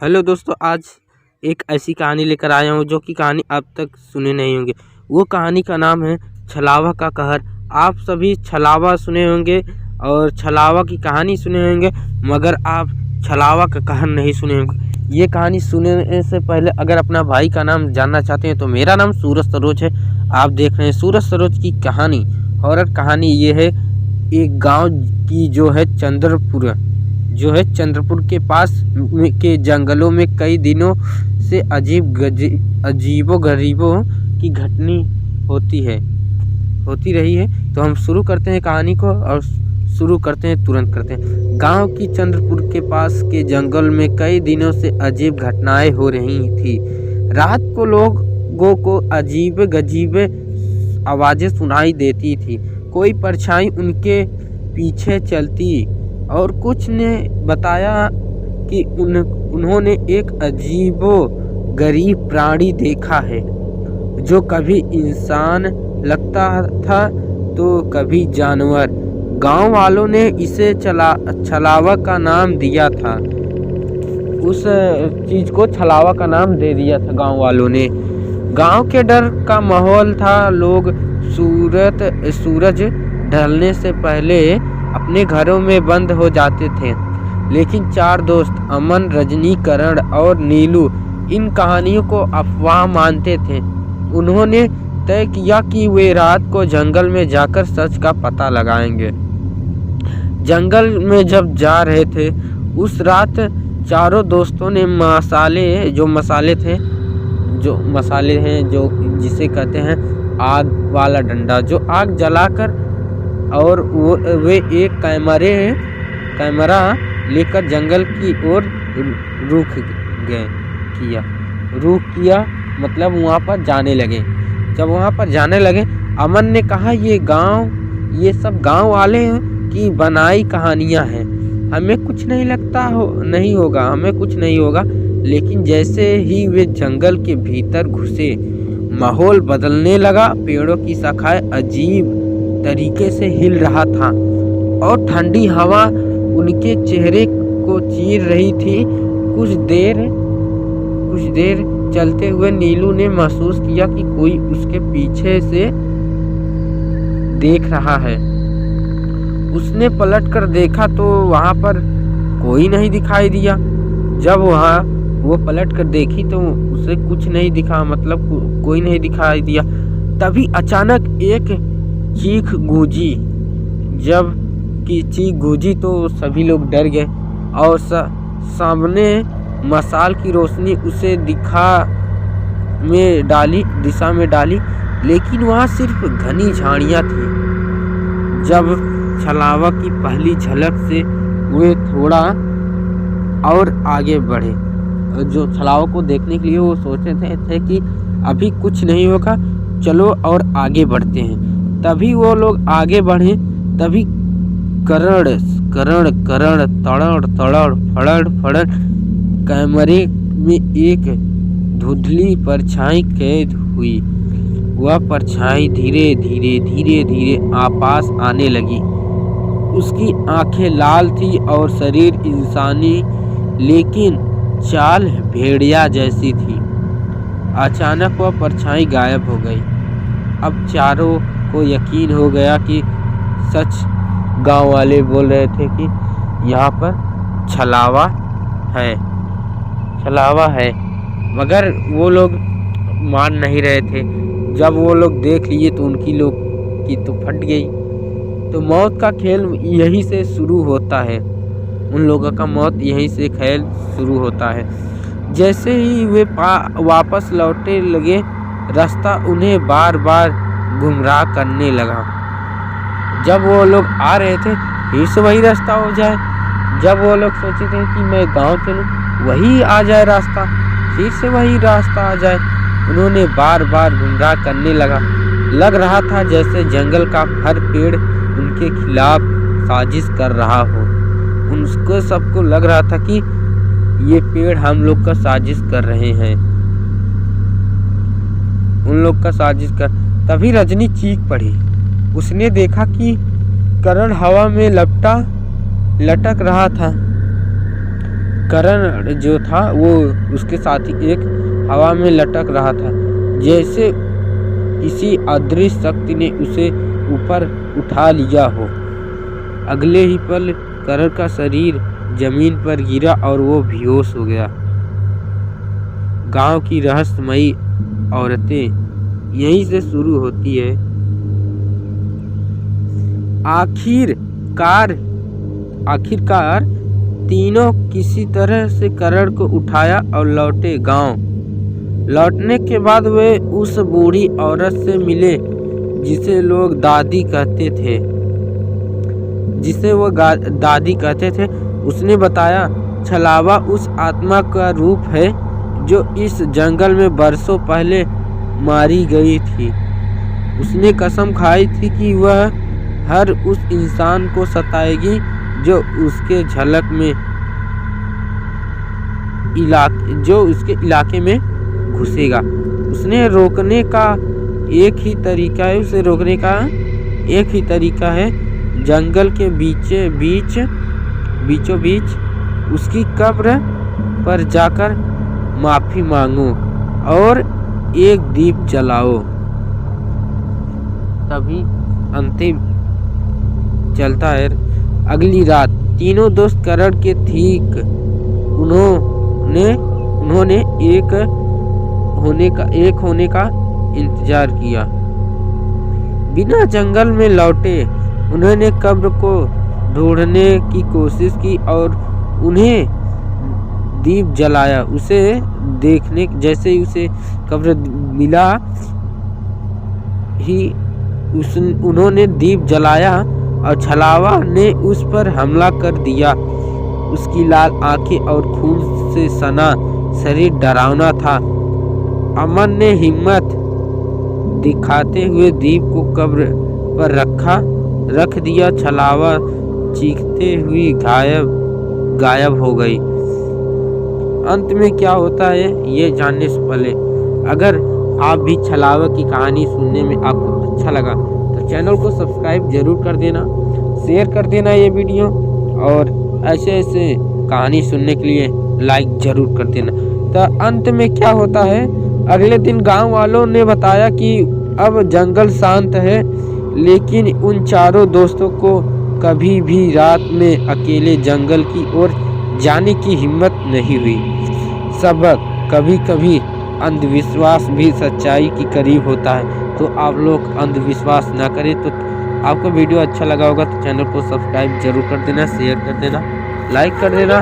Hello दोस्तों, आज एक ऐसी कहानी लेकर आया हूँ जो कि कहानी अब तक सुने नहीं होंगे। वो कहानी का नाम है छलावा का कहर। आप सभी छलावा सुने होंगे और छलावा की कहानी सुने होंगे, मगर आप छलावा का कहर नहीं सुने होंगे। ये कहानी सुनने से पहले अगर अपना भाई का नाम जानना चाहते हैं तो मेरा नाम सूरज सरोज है। आप देख रहे हैं सूरज सरोज की कहानी। हॉरर कहानी ये है एक गाँव की जो है चंद्रपुर के पास के जंगलों में कई दिनों से अजीबो गरीबों की घटनी होती रही है। तो हम शुरू करते हैं कहानी को और तुरंत करते हैं। गांव की चंद्रपुर के पास के जंगल में कई दिनों से अजीब घटनाएं हो रही थी। रात को लोगों को अजीब गजीब आवाज़ें सुनाई देती थी। कोई परछाई उनके पीछे चलती और कुछ ने बताया कि उन्होंने एक अजीबो गरीब प्राणी देखा है जो कभी इंसान लगता था तो कभी जानवर। गांव वालों ने इसे छलावा का नाम दिया था। उस चीज़ को छलावा का नाम दे दिया था गांव वालों ने। गांव के डर का माहौल था। लोग सूरज ढलने से पहले अपने घरों में बंद हो जाते थे। लेकिन चार दोस्त अमन, रजनी, करण और नीलू इन कहानियों को अफवाह मानते थे। उन्होंने तय किया कि वे रात को जंगल में जाकर सच का पता लगाएंगे। जंगल में जब जा रहे थे उस रात चारों दोस्तों ने जिसे कहते हैं आग वाला डंडा, जो आग जलाकर और वे एक कैमरा लेकर जंगल की ओर रुख किया मतलब वहाँ पर जाने लगे। जब वहाँ पर जाने लगे अमन ने कहा, ये सब गांव वाले की बनाई कहानियाँ हैं, हमें कुछ नहीं होगा। लेकिन जैसे ही वे जंगल के भीतर घुसे माहौल बदलने लगा। पेड़ों की शाखाएं अजीब तरीके से हिल रहा था और ठंडी हवा उनके चेहरे को चीर रही थी। कुछ देर चलते हुए नीलू ने महसूस किया कि कोई उसके पीछे से देख रहा है। उसने पलट कर देखा तो वहां पर कोई नहीं दिखाई दिया। जब वो पलट कर देखी तो उसे कुछ नहीं दिखा, मतलब कोई नहीं दिखाई दिया। तभी अचानक एक चीख गूंजी। जब की चीख गूंजी तो सभी लोग डर गए और सामने मशाल की रोशनी उसे दिशा में डाली, लेकिन वहाँ सिर्फ घनी झाड़ियाँ थी। जब छलावा की पहली झलक से वे थोड़ा और आगे बढ़े। जो छलावा को देखने के लिए वो सोचे थे कि अभी कुछ नहीं होगा, चलो और आगे बढ़ते हैं। तभी वो लोग आगे बढ़े, तभी करण तड़ड़ फड़ड़ कैमरे में एक धुंधली परछाई कैद हुई। वह परछाई धीरे धीरे आपास आने लगी। उसकी आंखें लाल थी और शरीर इंसानी, लेकिन चाल भेड़िया जैसी थी। अचानक वह परछाई गायब हो गई। अब चारों को यकीन हो गया कि सच गांव वाले बोल रहे थे कि यहाँ पर छलावा है, मगर वो लोग मान नहीं रहे थे। जब वो लोग देख लिए तो उनकी लोग की तो फट गई। तो मौत का खेल यहीं से शुरू होता है। उन लोगों का मौत यहीं से खेल शुरू होता है। जैसे ही वे वापस लौटने लगे, रास्ता उन्हें बार बार गुमराह करने लगा। जब वो लोग आ रहे थे फिर से वही रास्ता हो जाए। जब वो लोग सोचे थे कि मैं गांव चलूं, वही आ जाए रास्ता, फिर से वही रास्ता आ जाए। उन्होंने बार बार गुमराह करने लग रहा था जैसे जंगल का हर पेड़ उनके खिलाफ साजिश कर रहा हो। उनको सबको लग रहा था कि ये पेड़ हम लोग का साजिश कर रहे हैं, उन लोग का साजिश कर। तभी रजनी चीख पड़ी। उसने देखा कि करण हवा में लटक रहा था। करण जो था वो उसके साथ ही एक हवा में लटक रहा था, जैसे किसी अदृश्य शक्ति ने उसे ऊपर उठा लिया हो। अगले ही पल करण का शरीर जमीन पर गिरा और वो बेहोश हो गया। गांव की रहस्यमयी औरतें यहीं से शुरू होती है। आखिरकार तीनों किसी तरह से करण को उठाया और लौटे गांव। लौटने के बाद वे उस बूढ़ी औरत से मिले जिसे लोग दादी कहते थे। उसने बताया छलावा उस आत्मा का रूप है जो इस जंगल में बरसों पहले मारी गई थी। उसने कसम खाई थी कि वह हर उस इंसान को सताएगी जो उसके इलाके में घुसेगा। उसे रोकने का एक ही तरीका है जंगल के बीचों बीच उसकी कब्र पर जाकर माफी मांगो और एक दीप जलाओ। तभी अंतिम चलता है। अगली रात तीनों दोस्त करण के ठीक उन्होंने एक होने का इंतजार किया। बिना जंगल में लौटे उन्होंने कब्र को ढूंढने की कोशिश की और उन्हें दीप जलाया। उसे देखने जैसे ही उसे कब्र मिला ही उन्होंने दीप जलाया और छलावा ने उस पर हमला कर दिया। उसकी लाल आंखें और खून से सना शरीर डरावना था। अमन ने हिम्मत दिखाते हुए दीप को कब्र पर रख दिया। छलावा चीखते हुई गायब हो गई। अंत में क्या होता है ये जानने से पहले अगर आप भी छलावा की कहानी सुनने में आपको अच्छा लगा तो चैनल को सब्सक्राइब जरूर कर देना, शेयर कर देना ये वीडियो, और ऐसे कहानी सुनने के लिए लाइक जरूर कर देना। तो अंत में क्या होता है, अगले दिन गांव वालों ने बताया कि अब जंगल शांत है, लेकिन उन चारों दोस्तों को कभी भी रात में अकेले जंगल की ओर जाने की हिम्मत नहीं हुई। सबक, कभी कभी अंधविश्वास भी सच्चाई के करीब होता है। तो आप लोग अंधविश्वास ना करें। तो आपको वीडियो अच्छा लगा होगा तो चैनल को सब्सक्राइब जरूर कर देना, शेयर कर देना, लाइक कर देना।